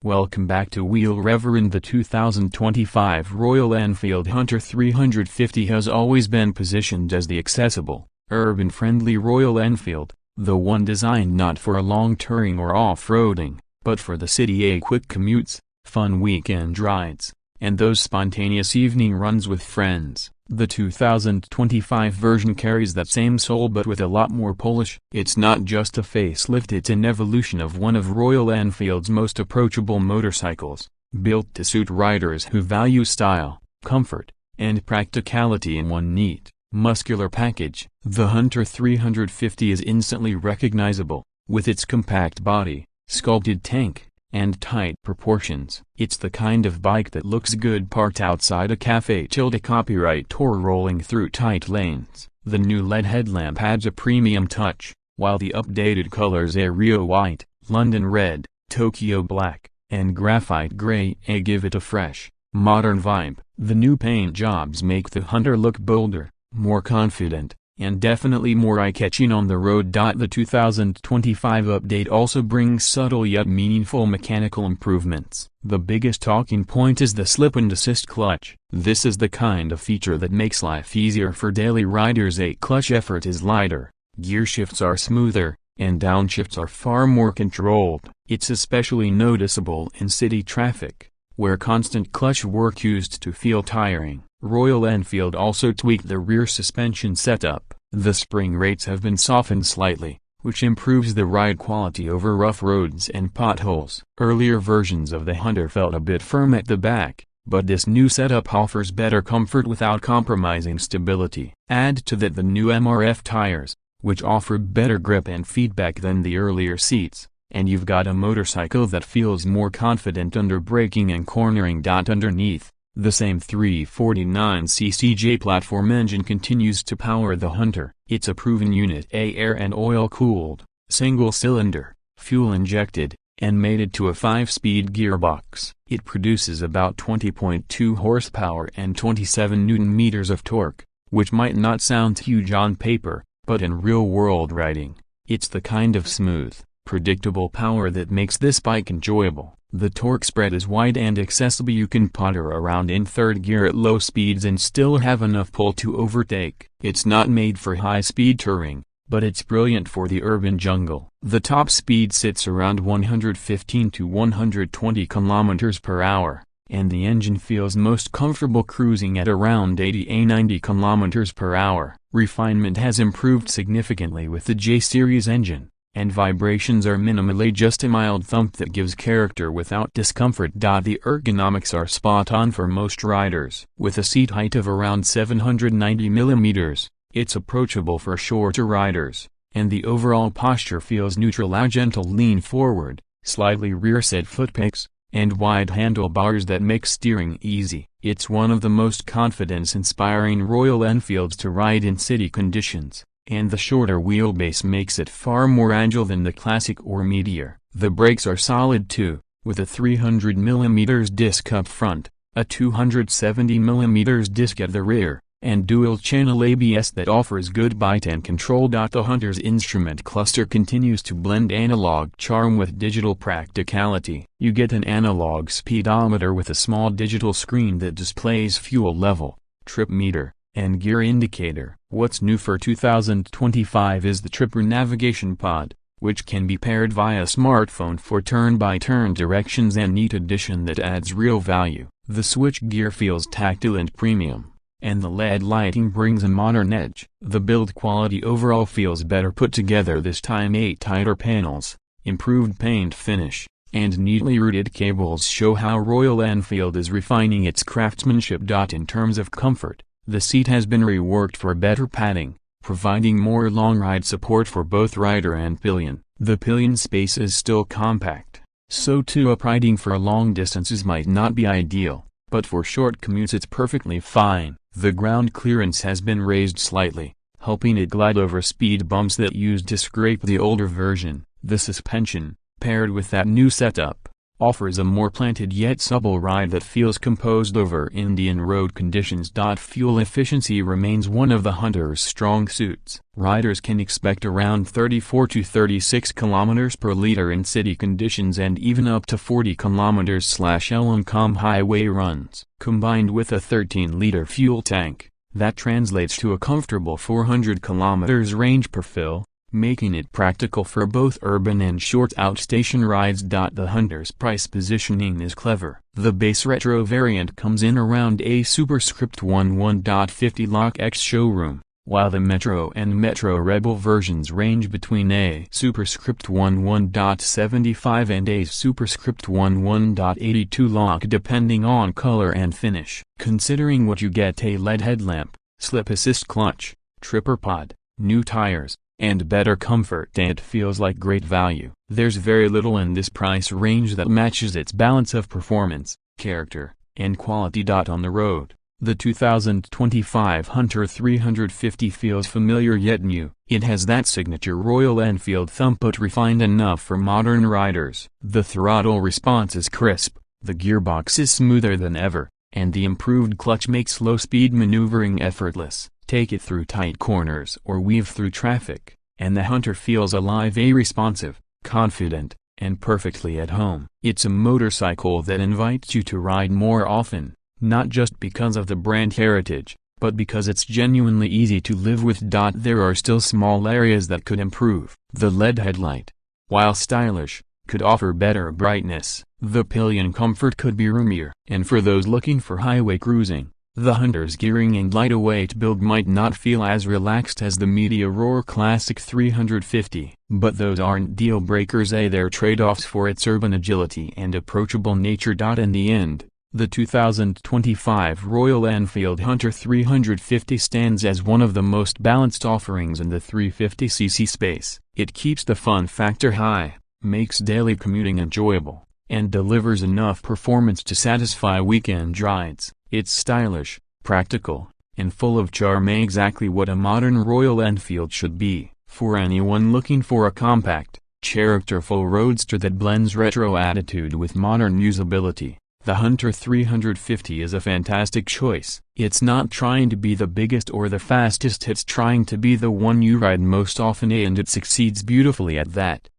Welcome back to Wheel Reverend. The 2025 Royal Enfield Hunter 350 has always been positioned as the accessible, urban-friendly Royal Enfield, the one designed not for a long touring or off-roading, but for the city, quick commutes, fun weekend rides, and those spontaneous evening runs with friends. The 2025 version carries that same soul but with a lot more polish. It's not just a facelift, it's an evolution of one of Royal Enfield's most approachable motorcycles, built to suit riders who value style, comfort, and practicality in one neat, muscular package. The Hunter 350 is instantly recognizable, with its compact body, sculpted tank, and tight proportions. It's the kind of bike that looks good parked outside a cafe. Copyright tour rolling through tight lanes. The new LED headlamp adds a premium touch, while the updated colors Rio White, London Red, Tokyo Black, and Graphite Grey give it a fresh, modern vibe. The new paint jobs make the Hunter look bolder, more confident, and definitely more eye-catching on the road. The 2025 update also brings subtle yet meaningful mechanical improvements. The biggest talking point is the slip-and-assist clutch. This is the kind of feature that makes life easier for daily riders. Clutch effort is lighter, gear shifts are smoother, and downshifts are far more controlled. It's especially noticeable in city traffic, where constant clutch work used to feel tiring. Royal Enfield also tweaked the rear suspension setup. The spring rates have been softened slightly, which improves the ride quality over rough roads and potholes. Earlier versions of the Hunter felt a bit firm at the back, but this new setup offers better comfort without compromising stability. Add to that the new MRF tires, which offer better grip and feedback than the earlier seats, and you've got a motorcycle that feels more confident under braking and cornering. Underneath, the same 349cc J-platform engine continues to power the Hunter. It's a proven unit, air and oil-cooled, single-cylinder, fuel-injected, and mated to a 5-speed gearbox. It produces about 20.2 horsepower and 27 Nm of torque, which might not sound huge on paper, but in real-world riding, it's the kind of smooth, predictable power that makes this bike enjoyable. The torque spread is wide and accessible. You can potter around in third gear at low speeds and still have enough pull to overtake. It's not made for high-speed touring, but it's brilliant for the urban jungle. The top speed sits around 115 to 120 km per hour, and the engine feels most comfortable cruising at around 80 to 90 km per hour. Refinement has improved significantly with the J-Series engine, and vibrations are minimally just a mild thump that gives character without discomfort. The ergonomics are spot on for most riders. With a seat height of around 790 mm, it's approachable for shorter riders, and the overall posture feels neutral. A gentle lean forward, slightly rear-set footpegs, and wide handlebars that make steering easy. It's one of the most confidence-inspiring Royal Enfields to ride in city conditions, and the shorter wheelbase makes it far more agile than the Classic or Meteor. The brakes are solid too, with a 300 mm disc up front, a 270 mm disc at the rear, and dual-channel ABS that offers good bite and control. The Hunter's instrument cluster continues to blend analog charm with digital practicality. You get an analog speedometer with a small digital screen that displays fuel level, trip meter, and gear indicator. What's new for 2025 is the Tripper navigation pod, which can be paired via smartphone for turn-by-turn directions, and neat addition that adds real value. The switch gear feels tactile and premium, and the LED lighting brings a modern edge. The build quality overall feels better put together this time. 8 tighter panels, improved paint finish, and neatly routed cables show how Royal Enfield is refining its craftsmanship. In terms of comfort, the seat has been reworked for better padding, providing more long ride support for both rider and pillion. The pillion space is still compact, so riding for long distances might not be ideal, but for short commutes it's perfectly fine. The ground clearance has been raised slightly, helping it glide over speed bumps that used to scrape the older version. The suspension, paired with that new setup, offers a more planted yet supple ride that feels composed over Indian road conditions. Fuel efficiency remains one of the Hunter's strong suits. Riders can expect around 34 to 36 km per liter in city conditions and even up to 40 km/L on highway runs. Combined with a 13-liter fuel tank, that translates to a comfortable 400 km range per fill, making it practical for both urban and short outstation rides. The Hunter's price positioning is clever. The base retro variant comes in around a superscript 11.50 lakh ex showroom, while the Metro and Metro Rebel versions range between a superscript 11.75 and a superscript 11.82 lakh depending on color and finish. Considering what you get: a LED headlamp, slip assist clutch, tripper pod, new tires, and better comfort, it feels like great value. There's very little in this price range that matches its balance of performance, character, and quality. On the road, the 2025 Hunter 350 feels familiar yet new. It has that signature Royal Enfield thump, but refined enough for modern riders. The throttle response is crisp, the gearbox is smoother than ever, and the improved clutch makes low-speed maneuvering effortless. Take it through tight corners or weave through traffic, and the Hunter feels alive, responsive, confident, and perfectly at home. It's a motorcycle that invites you to ride more often, not just because of the brand heritage, but because it's genuinely easy to live with. There are still small areas that could improve. The LED headlight, while stylish, could offer better brightness. The pillion comfort could be roomier. And for those looking for highway cruising, the Hunter's gearing and lightweight build might not feel as relaxed as the Meteor Classic 350. But those aren't deal breakers, they're trade-offs for its urban agility and approachable nature. In the end, the 2025 Royal Enfield Hunter 350 stands as one of the most balanced offerings in the 350cc space. It keeps the fun factor high, makes daily commuting enjoyable, and delivers enough performance to satisfy weekend rides. It's stylish, practical, and full of charm, exactly what a modern Royal Enfield should be. For anyone looking for a compact, characterful roadster that blends retro attitude with modern usability, the Hunter 350 is a fantastic choice. It's not trying to be the biggest or the fastest, it's trying to be the one you ride most often, and it succeeds beautifully at that.